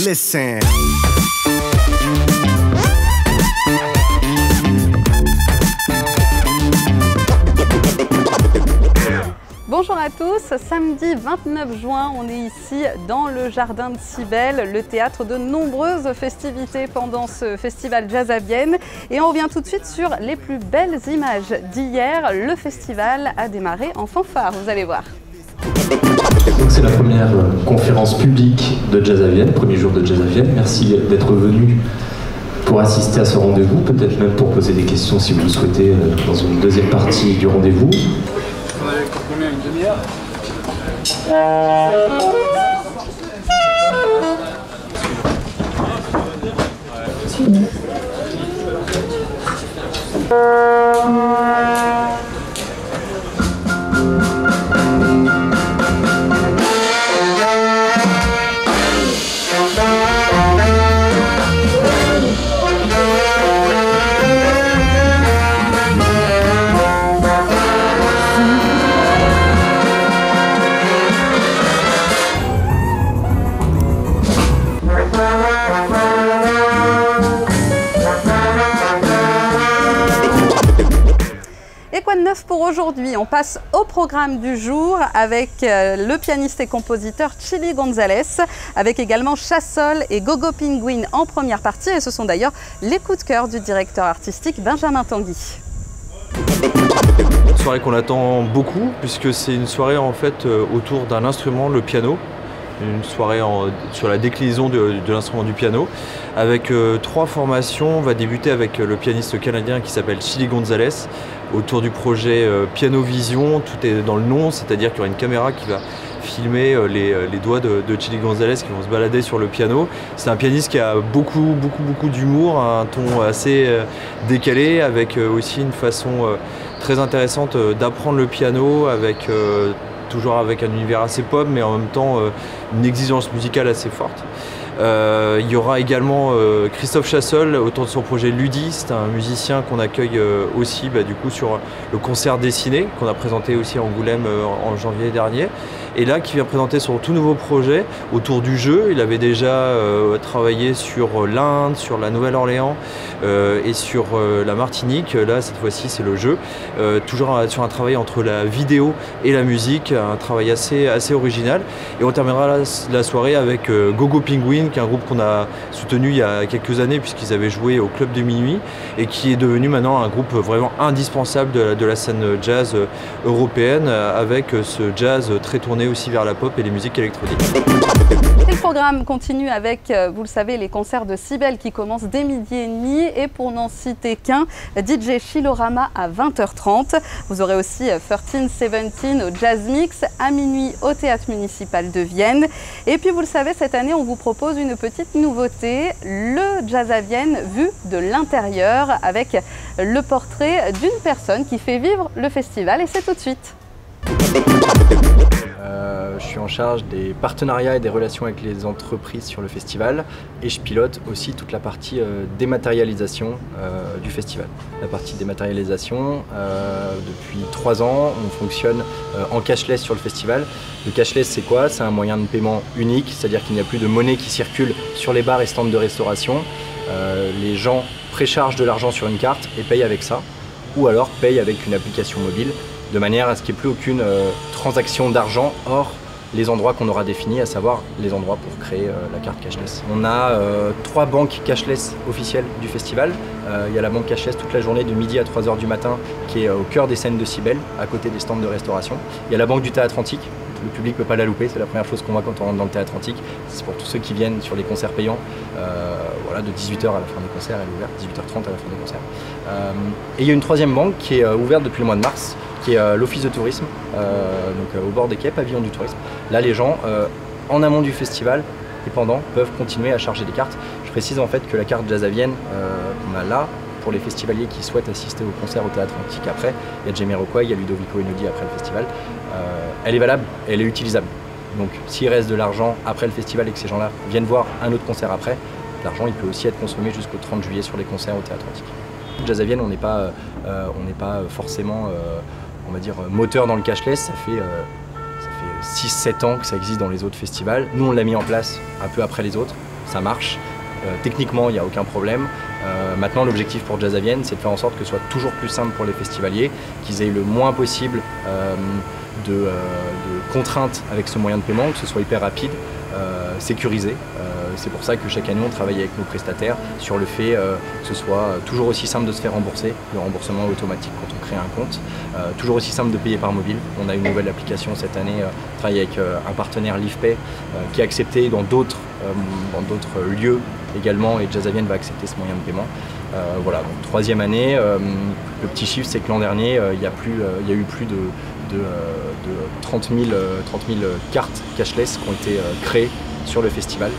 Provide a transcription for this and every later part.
listen. Bonjour à tous, samedi 29 juin, on est ici dans le jardin de Cybèle, le théâtre de nombreuses festivités pendant ce festival Jazz à Vienne. Et on revient tout de suite sur les plus belles images d'hier. Le festival a démarré en fanfare, vous allez voir. Donc c'est la première conférence publique de Jazz à Vienne, premier jour de Jazz à Vienne. Merci d'être venu pour assister à ce rendez-vous, peut-être même pour poser des questions si vous le souhaitez dans une deuxième partie du rendez-vous. On avait combien, une demi-heure? Et quoi de neuf pour aujourd'hui? On passe au programme du jour avec le pianiste et compositeur Chilly González, avec également Chassol et Gogo Penguin en première partie. Et ce sont d'ailleurs les coups de cœur du directeur artistique Benjamin Tanguy. Une soirée qu'on attend beaucoup, puisque c'est une soirée en fait autour d'un instrument, le piano. Une soirée sur la déclinaison de l'instrument du piano, avec trois formations. On va débuter avec le pianiste canadien qui s'appelle Chilly González, autour du projet Piano Vision. Tout est dans le nom, c'est-à-dire qu'il y aura une caméra qui va filmer les doigts de Chilly González qui vont se balader sur le piano. C'est un pianiste qui a beaucoup d'humour, un ton assez décalé, avec aussi une façon très intéressante d'apprendre le piano, avec toujours avec un univers assez pop, mais en même temps une exigence musicale assez forte. Il y aura également Christophe Chassol autour de son projet Ludi. C'est un musicien qu'on accueille aussi du coup sur le concert dessiné qu'on a présenté aussi à Angoulême en janvier dernier. Et là, qui vient présenter son tout nouveau projet autour du jeu. Il avait déjà travaillé sur l'Inde, sur la Nouvelle-Orléans et sur la Martinique. Là, cette fois-ci, c'est le jeu. Toujours sur un travail entre la vidéo et la musique, un travail assez original. Et on terminera la soirée avec Gogo Penguin, qui est un groupe qu'on a soutenu il y a quelques années, puisqu'ils avaient joué au Club de Minuit, et qui est devenu maintenant un groupe vraiment indispensable de la scène jazz européenne, avec ce jazz très tourné aussi vers la pop et les musiques électroniques. Et le programme continue avec, vous le savez, les concerts de Cybèle qui commencent dès midi et demi. Et pour n'en citer qu'un, DJ Chillorama à 20h30. Vous aurez aussi 1317 au Jazz Mix à minuit au Théâtre Municipal de Vienne. Et puis vous le savez, cette année, on vous propose une petite nouveauté, le Jazz à Vienne vu de l'intérieur, avec le portrait d'une personne qui fait vivre le festival. Et c'est tout de suite. Je suis en charge des partenariats et des relations avec les entreprises sur le festival, et je pilote aussi toute la partie dématérialisation du festival. La partie dématérialisation, depuis 3 ans, on fonctionne en cashless sur le festival. Le cashless, c'est quoi? C'est un moyen de paiement unique, c'est-à-dire qu'il n'y a plus de monnaie qui circule sur les bars et stands de restauration. Les gens préchargent de l'argent sur une carte et payent avec ça, ou alors payent avec une application mobile, de manière à ce qu'il n'y ait plus aucune transaction d'argent hors les endroits qu'on aura définis, à savoir les endroits pour créer la carte cashless. On a 3 banques cashless officielles du festival. Il y a la banque cashless toute la journée de midi à 3 h du matin qui est au cœur des scènes de Cybèle, à côté des stands de restauration. Il y a la banque du Théâtre Antique. Le public ne peut pas la louper, c'est la première chose qu'on voit quand on rentre dans le Théâtre Antique. C'est pour tous ceux qui viennent sur les concerts payants, voilà, de 18 h à la fin des concerts, elle est ouverte, 18 h 30 à la fin des concerts. Et il y a une 3e banque qui est ouverte depuis le mois de mars, qui est l'Office de tourisme, donc au bord des quais, pavillon du tourisme. Là, les gens, en amont du festival et pendant, peuvent continuer à charger des cartes. Je précise en fait que la carte Jazz à Vienne qu'on a là, pour les festivaliers qui souhaitent assister au concert au Théâtre Antique après, il y a Jamiroquai, il y a Ludovico Einaudi après le festival, elle est valable et elle est utilisable. Donc s'il reste de l'argent après le festival et que ces gens-là viennent voir un autre concert après, l'argent il peut aussi être consommé jusqu'au 30 juillet sur les concerts au Théâtre Antique. Jazz à Vienne, on n'est pas forcément on va dire moteur dans le cashless, ça fait 6-7 ans que ça existe dans les autres festivals. Nous on l'a mis en place un peu après les autres. ça marche. Techniquement, il n'y a aucun problème. Maintenant, l'objectif pour Jazz à Vienne, c'est de faire en sorte que ce soit toujours plus simple pour les festivaliers, qu'ils aient le moins possible de contraintes avec ce moyen de paiement, que ce soit hyper rapide, sécurisé. C'est pour ça que chaque année, on travaille avec nos prestataires sur le fait que ce soit toujours aussi simple de se faire rembourser, le remboursement automatique quand on crée un compte, toujours aussi simple de payer par mobile. On a une nouvelle application cette année, on travaille avec un partenaire LivePay qui est accepté dans d'autres lieux également, et Jazz à Vienne va accepter ce moyen de paiement. Voilà, donc troisième année, le petit chiffre, c'est que l'an dernier, il y a eu plus de 30 000 cartes cashless qui ont été créées sur le festival.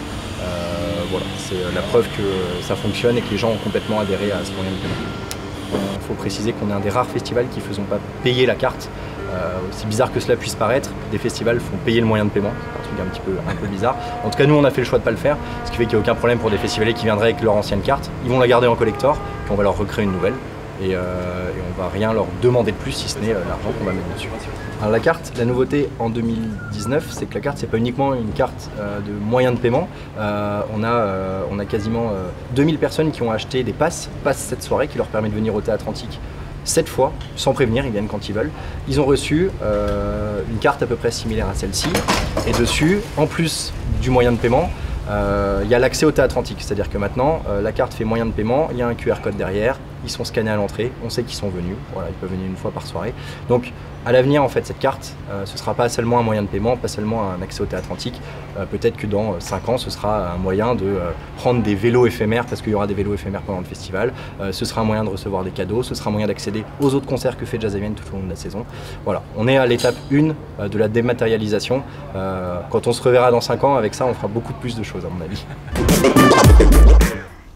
Voilà, c'est la preuve que ça fonctionne et que les gens ont complètement adhéré à ce moyen de paiement. Il faut préciser qu'on est un des rares festivals qui ne faisons pas payer la carte. Aussi bizarre que cela puisse paraître, des festivals font payer le moyen de paiement, c'est un truc un peu bizarre. En tout cas, nous, on a fait le choix de ne pas le faire, ce qui fait qu'il n'y a aucun problème pour des festivaliers qui viendraient avec leur ancienne carte. Ils vont la garder en collector, puis on va leur recréer une nouvelle. Et on va rien leur demander de plus si ce n'est l'argent qu'on va mettre dessus. Alors la carte, la nouveauté en 2019, c'est que la carte, c'est pas uniquement une carte de moyen de paiement. On a quasiment 2000 personnes qui ont acheté des passes cette soirée qui leur permet de venir au Théâtre Antique 7 fois, sans prévenir, ils viennent quand ils veulent. Ils ont reçu une carte à peu près similaire à celle-ci. Et dessus, en plus du moyen de paiement, il y a l'accès au Théâtre Antique. C'est-à-dire que maintenant, la carte fait moyen de paiement, il y a un QR code derrière, ils sont scannés à l'entrée, on sait qu'ils sont venus, voilà, ils peuvent venir une fois par soirée. Donc à l'avenir, en fait, cette carte, ce ne sera pas seulement un moyen de paiement, pas seulement un accès au Théâtre Antique. Peut-être que dans 5 ans, ce sera un moyen de prendre des vélos éphémères, parce qu'il y aura des vélos éphémères pendant le festival. Ce sera un moyen de recevoir des cadeaux, ce sera un moyen d'accéder aux autres concerts que fait Jazz à Vienne tout au long de la saison. Voilà, on est à l'étape 1 de la dématérialisation. Quand on se reverra dans 5 ans, avec ça, on fera beaucoup plus de choses, à mon avis.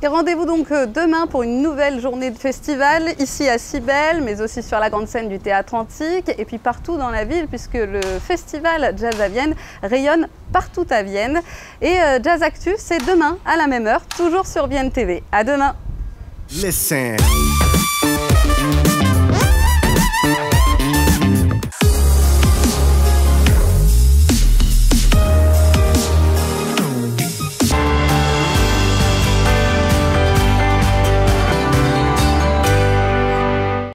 Et rendez-vous donc demain pour une nouvelle journée de festival, ici à Cybèle, mais aussi sur la grande scène du Théâtre Antique, et puis partout dans la ville, puisque le festival Jazz à Vienne rayonne partout à Vienne. Et Jazz Actu, c'est demain à la même heure, toujours sur Vienne TV. À demain. Listen.